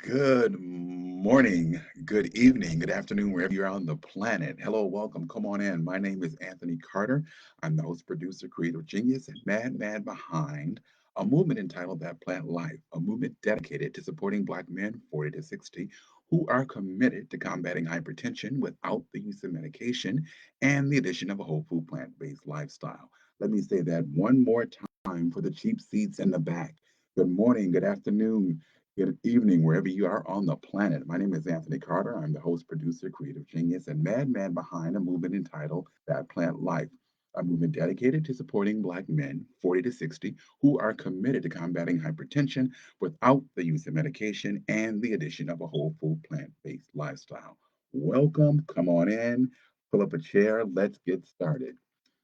Good morning, good evening, good afternoon, wherever you're on the planet. Hello, welcome. Come on in. My name is Anthony Carter. I'm the host, producer, creative genius, and man behind a movement entitled That Plant Life, a movement dedicated to supporting Black men 40 to 60 who are committed to combating hypertension without the use of medication and the addition of a whole food plant based lifestyle. Let me say that one more time for the cheap seats in the back. Good morning, good afternoon, good evening, wherever you are on the planet. My name is Anthony Carter. I'm the host, producer, creative genius, and madman behind a movement entitled That Plant Life, a movement dedicated to supporting Black men 40 to 60 who are committed to combating hypertension without the use of medication and the addition of a whole food plant based lifestyle. Welcome. Come on in. Pull up a chair. Let's get started.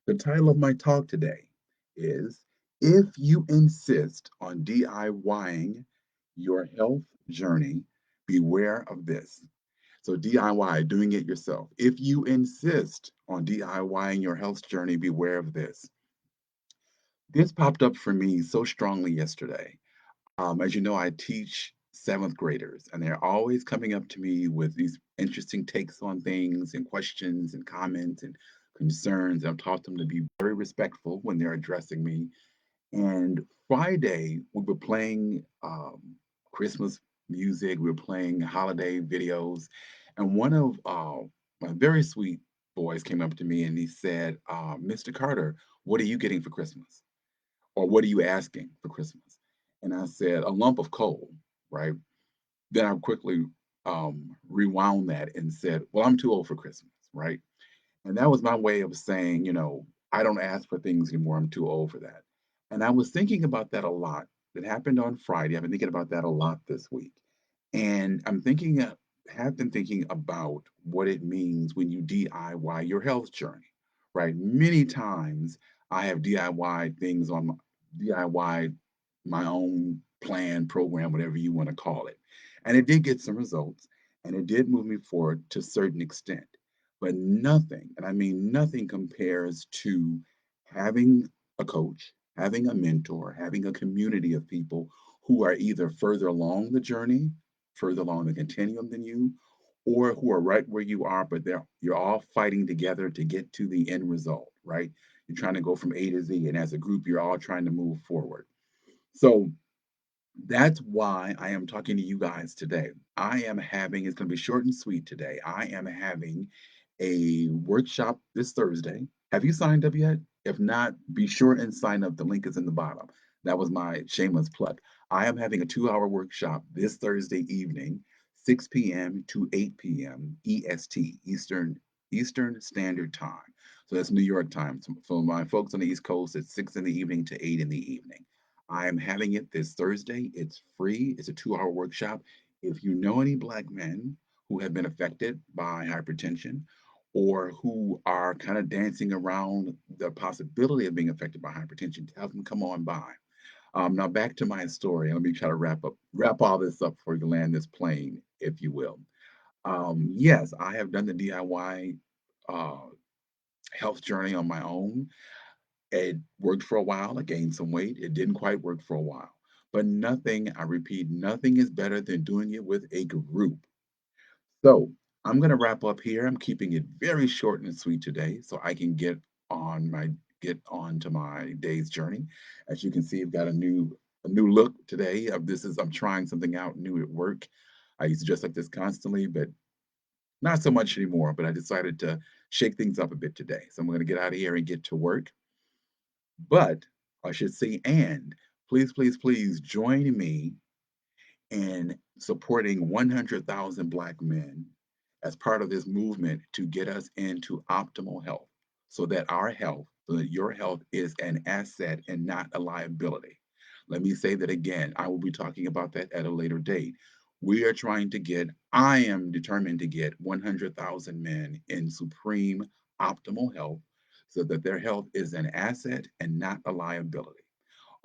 The title of my talk today is If You Insist on DIYing Your Health Journey, Beware of This. So, DIY, doing it yourself. If you insist on DIYing your health journey, beware of this. This popped up for me so strongly yesterday. As you know, I teach seventh graders, and they're always coming up to me with these interesting takes on things and questions and comments and concerns. I've taught them to be very respectful when they're addressing me. And Friday, we were playing Christmas music, we were playing holiday videos, and one of my very sweet boys came up to me and he said, Mr. Carter, what are you getting for Christmas? Or what are you asking for Christmas? And I said, a lump of coal, right? Then I quickly rewound that and said, well, I'm too old for Christmas, right? And that was my way of saying, I don't ask for things anymore. I'm too old for that. And I was thinking about that a lot. That happened on Friday. I've been thinking about that a lot this week. And have been thinking about what it means when you DIY your health journey, right? Many times I have DIY things on DIY my own plan, program, whatever you want to call it. And it did get some results and it did move me forward to a certain extent. But nothing, and I mean nothing, compares to having a coach, having a mentor, having a community of people who are either further along the journey, further along the continuum than you, or who are right where you are, but you're all fighting together to get to the end result, right? You're trying to go from A to Z, and as a group, you're all trying to move forward. So that's why I am talking to you guys today. It's going to be short and sweet today. I am having a workshop this Thursday. Have you signed up yet? If not, be sure and sign up. The link is in the bottom. That was my shameless plug. I am having a 2 hour workshop this Thursday evening, 6 p.m. to 8 p.m. EST, Eastern Standard Time. So that's New York time. So for my folks on the East Coast, it's 6 in the evening to 8 in the evening. I am having it this Thursday. It's free. It's a 2 hour workshop. If you know any Black men who have been affected by hypertension or who are kind of dancing around the possibility of being affected by hypertension, have them come on by. Now back to my story. Let me try to wrap all this up before you land this plane, if you will. Yes, I have done the DIY uh, health journey on my own. It worked for a while. I gained some weight. It didn't quite work for a while. But nothing, I repeat, nothing is better than doing it with a group. So I'm going to wrap up here. I'm keeping it very short and sweet today so I can get on to my day's journey. As you can see, I've got a new look today. I'm trying something out new at work. I used to dress like this constantly, but not so much anymore. But I decided to shake things up a bit today. So I'm going to get out of here and get to work. But I should say, and please join me in supporting 100,000 Black men as part of this movement to get us into optimal health so that your health is an asset and not a liability. Let me say that again. I will be talking about that at a later date. I am determined to get 100,000 men in supreme optimal health so that their health is an asset and not a liability.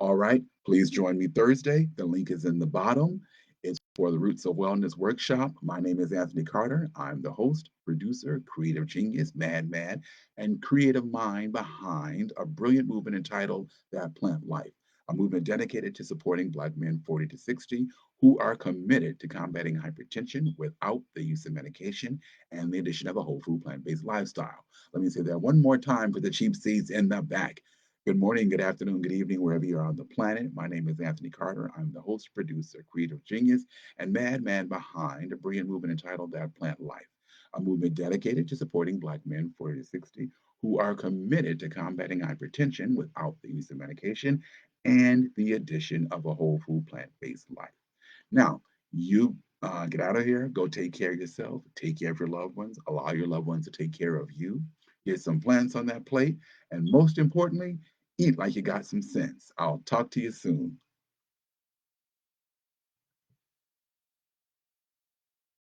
All right, please join me Thursday. The link is in the bottom. It's for the Roots of Wellness workshop. My name is Anthony Carter. I'm the host, producer, creative genius, madman, and creative mind behind a brilliant movement entitled That Plant Life, a movement dedicated to supporting Black men 40 to 60 who are committed to combating hypertension without the use of medication and the addition of a whole food plant based lifestyle. Let me say that one more time for the cheap seats in the back. Good morning, good afternoon, good evening, wherever you are on the planet. My name is Anthony Carter. I'm the host, producer, creative genius, and madman behind a brilliant movement entitled That Plant Life, a movement dedicated to supporting Black men 40 to 60 who are committed to combating hypertension without the use of medication and the addition of a whole food plant based life. Now, you get out of here, go take care of yourself, take care of your loved ones, allow your loved ones to take care of you, get some plants on that plate, and most importantly, eat like you got some sense. I'll talk to you soon.